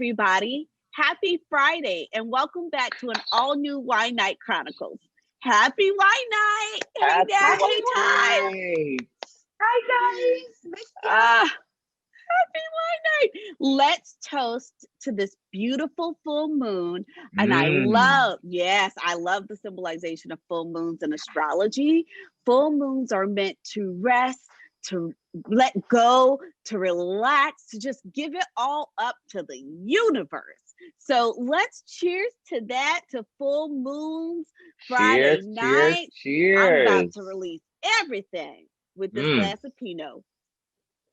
everybody. Happy Friday, and welcome back to an all-new Wine Night Chronicles. Happy Wine Night! Hey, Happy Dad. Hey, Ty. Wine. Hi guys. Ah, happy Wine Night. Let's toast to this beautiful full moon. And I love the symbolization of full moons in astrology. Full moons are meant to rest, to let go, to relax, to just give it all up to the universe. So let's cheers to that, to full moons, Friday night. I'm about to release everything with this glass of Pinot.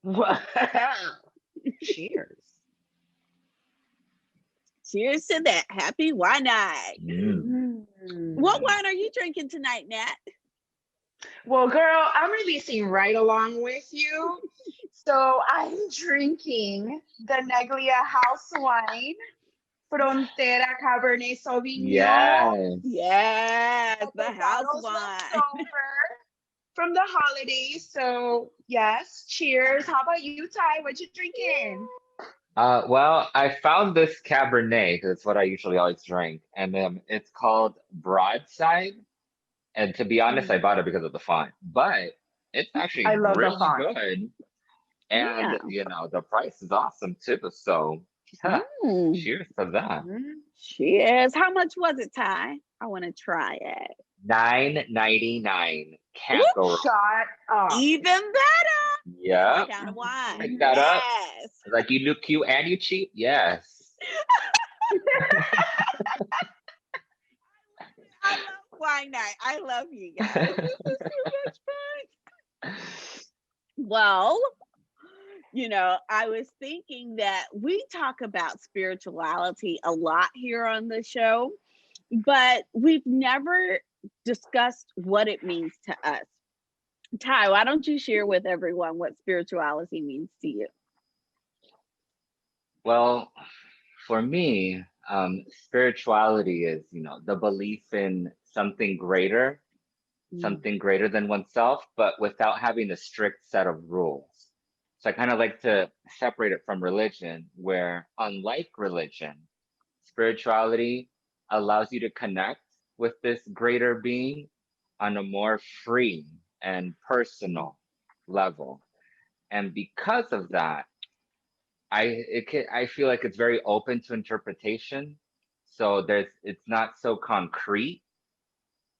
Wow. Cheers. Cheers to that. Happy wine night. Mm. What wine are you drinking tonight, Nat? Well, girl, I'm releasing right along with you. So I'm drinking the Neglia house wine, Frontera Cabernet Sauvignon. Yes, the house bottles wine. left over from the holidays. So yes, cheers. How about you, Ty? What you drinking? Well, I found this Cabernet, 'cause it's what I usually always drink, and it's called Broadside. And to be honest, I bought it because of the font, but it's actually I love the really font. good. And Yeah. the price is awesome too. So, cheers to that. Cheers. How much was it, Ty? I want to try it. $9.99. Can't go wrong. Shut up. Even better. Yeah. Kind of wine. Pick that up. Yes. Like, you look cute and you cheap? Yes. I love wine night. I love you guys. This is too much fun. Well, I was thinking that we talk about spirituality a lot here on the show, but we've never discussed what it means to us. Ty, why don't you share with everyone what spirituality means to you? Well, for me, spirituality is, the belief in something greater than oneself, but without having a strict set of rules. So I kind of like to separate it from religion, where unlike religion, spirituality allows you to connect with this greater being on a more free and personal level. And because of that, I feel like it's very open to interpretation. So it's not so concrete,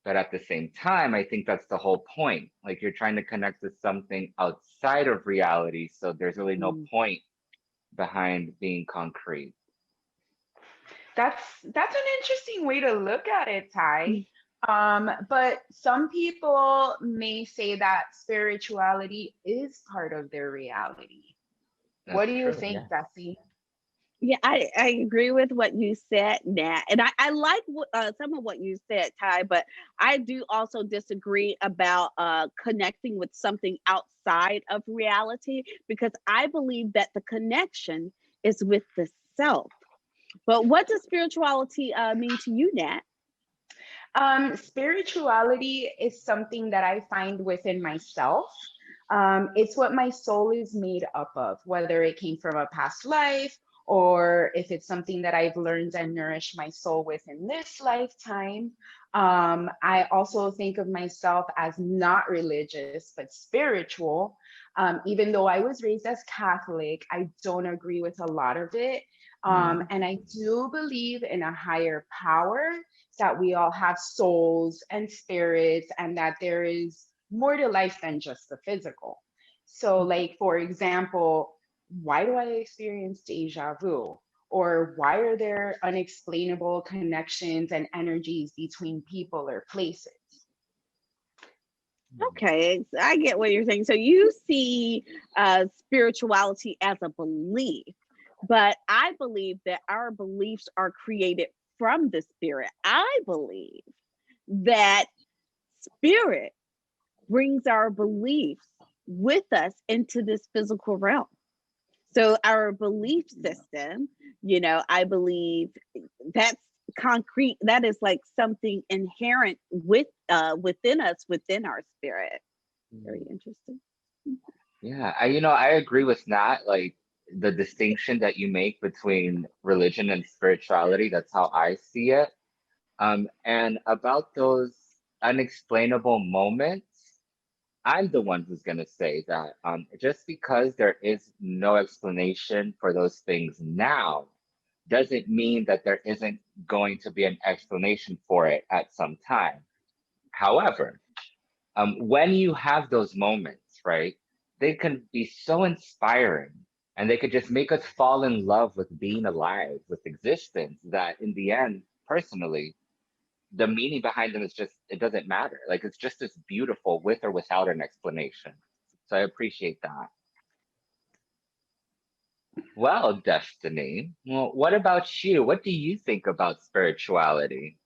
but at the same time, I think that's the whole point. Like, you're trying to connect with something outside of reality, so there's really no point behind being concrete. That's an interesting way to look at it, Ty. But some people may say that spirituality is part of their reality. What do you think, Bessie? Yeah, I agree with what you said, Nat. And I like some of what you said, Ty, but I do also disagree about connecting with something outside of reality, because I believe that the connection is with the self. But what does spirituality mean to you, Nat? Spirituality is something that I find within myself. It's what my soul is made up of, whether it came from a past life or if it's something that I've learned and nourished my soul with in this lifetime. I also think of myself as not religious, but spiritual. Even though I was raised as Catholic, I don't agree with a lot of it. And I do believe in a higher power, that we all have souls and spirits, and that there is more to life than just the physical. So, like, for example, why do I experience deja vu? Or why are there unexplainable connections and energies between people or places? Okay, I get what you're saying. So you see spirituality as a belief, but I believe that our beliefs are created from the spirit. I believe that spirit brings our beliefs with us into this physical realm. So our belief system, I believe that's concrete. That is like something inherent within us, within our spirit. Very interesting. Yeah, I agree with Nat. Like, the distinction that you make between religion and spirituality. That's how I see it. And about those unexplainable moments, I'm the one who's going to say that just because there is no explanation for those things now doesn't mean that there isn't going to be an explanation for it at some time. However, when you have those moments, right, they can be so inspiring and they could just make us fall in love with being alive, with existence, that in the end, personally, the meaning behind them is just, it doesn't matter. Like it's just as beautiful with or without an explanation. So I appreciate that. Well, Destiny, well, what about you? What do you think about spirituality?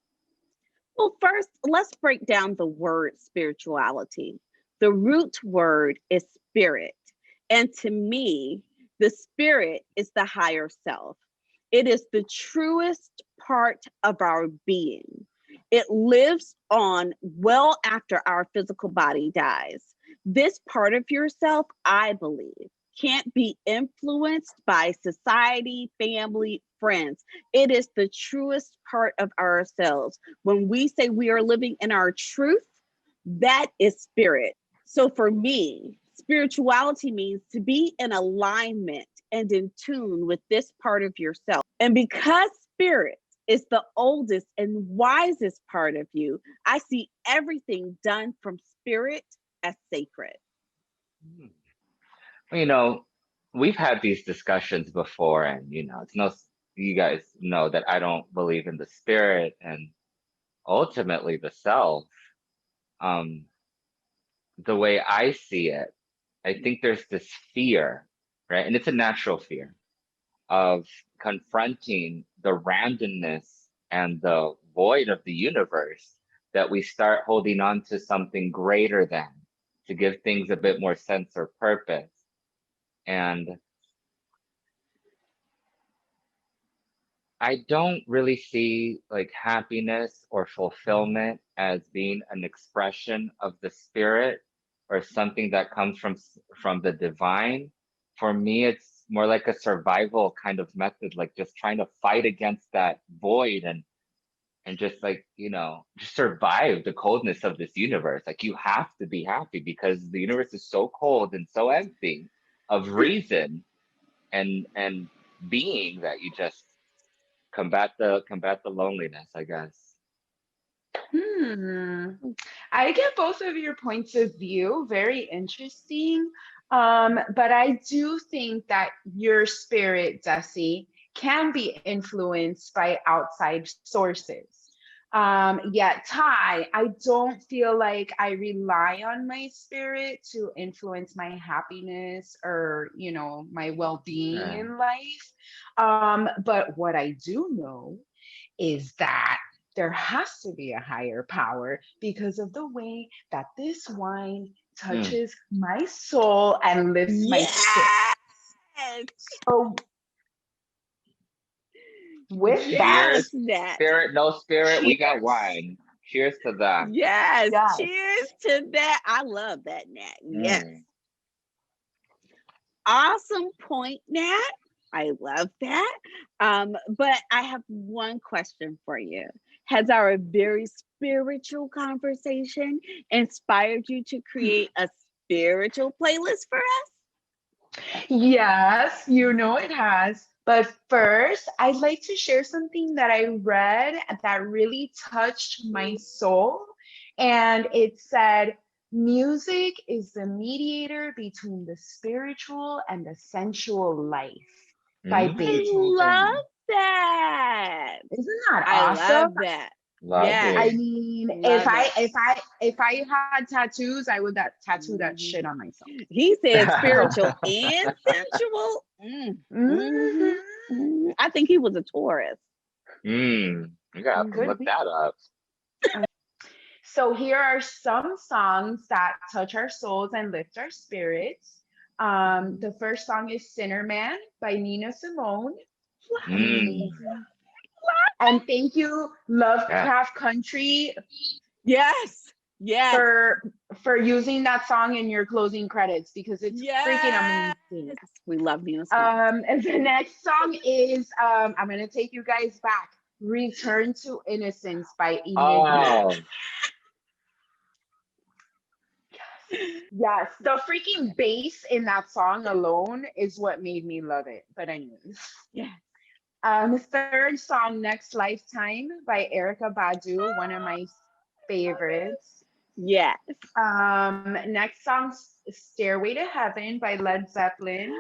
Well, first, let's break down the word spirituality. The root word is spirit. And to me, the spirit is the higher self. It is the truest part of our being. It lives on well after our physical body dies. This part of yourself, I believe, can't be influenced by society, family, friends. It is the truest part of ourselves. When we say we are living in our truth, that is spirit. So for me, spirituality means to be in alignment and in tune with this part of yourself. And because spirit is the oldest and wisest part of you, I see everything done from spirit as sacred. Hmm. Well, you know, we've had these discussions before, and it's no, you guys know that I don't believe in the spirit and ultimately the self. Um, the way I see it, I think there's this fear, right? And it's a natural fear of confronting the randomness and the void of the universe, that we start holding on to something greater than, to give things a bit more sense or purpose. And I don't really see like happiness or fulfillment as being an expression of the spirit or something that comes from the divine. For me, it's more like a survival kind of method, like just trying to fight against that void and just like, just survive the coldness of this universe. Like you have to be happy because the universe is so cold and so empty of reason and being, that you just combat the loneliness, I guess. Hmm. I get both of your points of view. Very interesting. But I do think that your spirit, Desi, can be influenced by outside sources. Yet, Ty, I don't feel like I rely on my spirit to influence my happiness or, my well-being Yeah. in life. But what I do know is that there has to be a higher power because of the way that this wine Mm. touches my soul and lifts my spirit. Yes. So, with that, Yes, Cheers. Nat. Spirit, no spirit, we got cheers. wine. Cheers to that. Yes. Yes. Cheers to that. I love that, Nat. Yes. Mm. Awesome point, Nat. I love that. But I have one question for you. Has our very spiritual conversation inspired you to create a spiritual playlist for us? Yes, it has. But first, I'd like to share something that I read that really touched my soul. And it said, music is the mediator between the spiritual and the sensual life by I Mm. Beethoven. love that. Isn't that I awesome? love that. I Yes, Lovely. mean, if love I it. if I if I had tattoos, I would that tattoo that Mhm. shit on myself. He said So, spiritual and sensual. mhm, I think he was a Taurus. You gotta have to hmm could look be. that up. So here are some songs that touch our souls and lift our spirits. hmm The first song is Sinnerman by Nina Simone. Mm. And thank you, Yeah. Lovecraft Country. Yes, Yes. for using that song in your closing credits because it's freaking amazing. We love Nina Simone. And the next song is I'm gonna take you guys back. Return to Innocence by Enigma. Oh, Yes, the freaking bass in that song alone is what made me love it. But anyways. Yeah. Third song, Next Lifetime by Erykah Badu, one of my favorites. Yes. Next song, Stairway to Heaven by Led Zeppelin.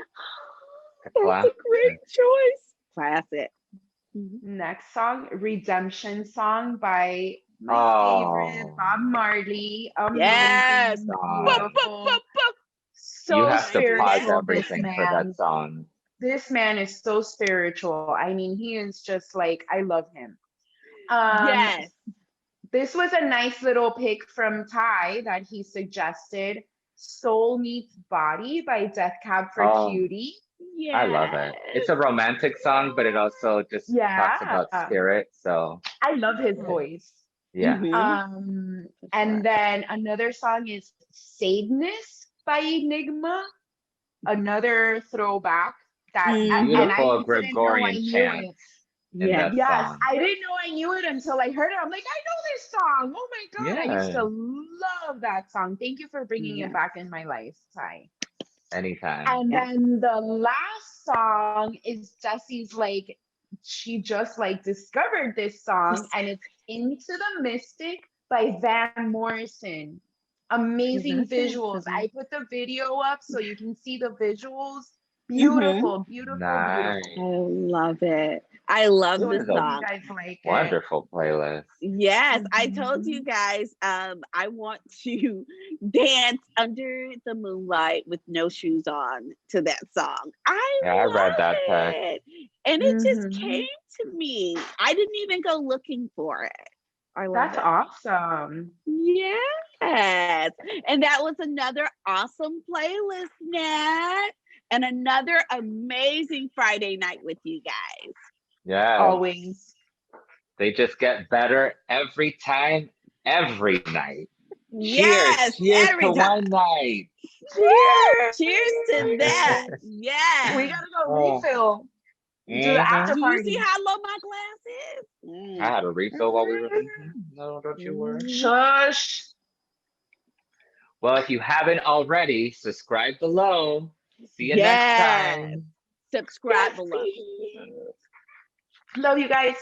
That's a great choice. Classic. Next song, Redemption Song by my favorite, Bob Marley. Amazing, Yes. beautiful. So you have to pause spiritual, this everything for man. that song. This man is so spiritual. I mean, he is just like, I love him. Yes. This was a nice little pick from Ty that he suggested. Soul Meets Body by Death Cab for Cutie. Yeah. I love it. It's a romantic song, but it also just talks about spirit. So I love his voice. Yeah. And then another song is Sadeness by Enigma. Another throwback that beautiful Gregorian chant. Yes, song. I didn't know I knew it until I heard it. I'm like, I know this song. Oh my God. I used to love that song. Thank you for bringing it back in my life, Ty. Anytime. And then the last song is Jesse's like, she just like discovered this song and it's Into the Mystic by Van Morrison. Amazing visuals. I put the video up so you can see the visuals. Beautiful, beautiful, nice. beautiful. I love it. I love this song. You guys like Wonderful playlist. Yes, I told you guys I want to dance under the moonlight with no shoes on to that song. I read that text. And it just came to me. I didn't even go looking for it. That's awesome. Yes. And that was another awesome playlist, Nat. And another amazing Friday night with you guys. Yeah. Always. They just get better every time, every night. Yes, cheers to one night. Cheers to that. Yes. We gotta go refill. Do the after party. Do you see how low my glass is? I had a refill while we were in here. No, don't you worry. Shush. Well, if you haven't already, subscribe below. See you next time. Subscribe below. Love you guys.